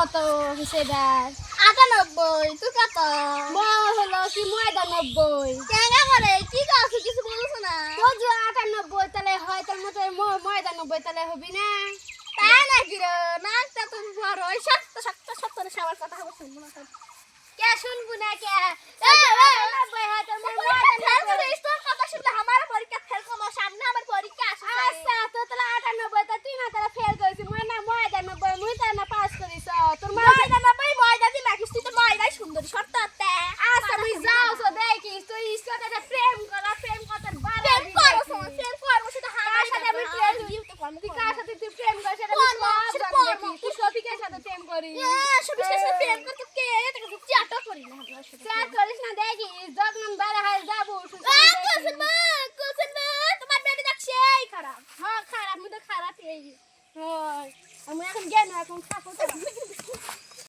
কত সেটা 98 তুই কত হলো কি 99 কেঙ্গা করে কি করছ কিছু বলছ না তো যে 98 তাহলে হয় তার মতো 99 তাহলে হবি না তাই নাকি রে নাচটা তো বড় ওই সত্য সত্য সত্য সবার কথা হবে শুনবো না তো কে শুনবো না কে এ, 99 হয় তার মতো ফেল করিস তোর কথা শুনলে আমার পরীক্ষা ফেল করবো সামনে আমার পরীক্ষা আসছে আচ্ছা তো তাহলে 98 তা তুই না তাহলে ফেল করেছিস মই না 99 মুই তাহলে না পাস করিস তোর মা ময়দা না পাই ময়দা দি মাখিস তুই তো ময়দাই সুন্দরী শর্ত তে আচ্ছা মুই যাও তো দেখিস তুই ইসকাতে প্রেম করতে বাবা প্রেম করো শুধু কার সাথে আমি প্রেম তুই কার সাথে তুই প্রেম করিস সেটা আমি সব জানি দেখি তুই শফিকের সাথে প্রেম করিস প্রেম করতে কে তোকে দুটি আটো করি না চ্যাট করিস না দেখিস যখন বারে হয় যাবো তোমার বেটি দেখছে এই খারাপ হ্যাঁ খারাপ মুই তো খারাপ এই হয় আমি এখন জ্ঞান এখন খাবো তো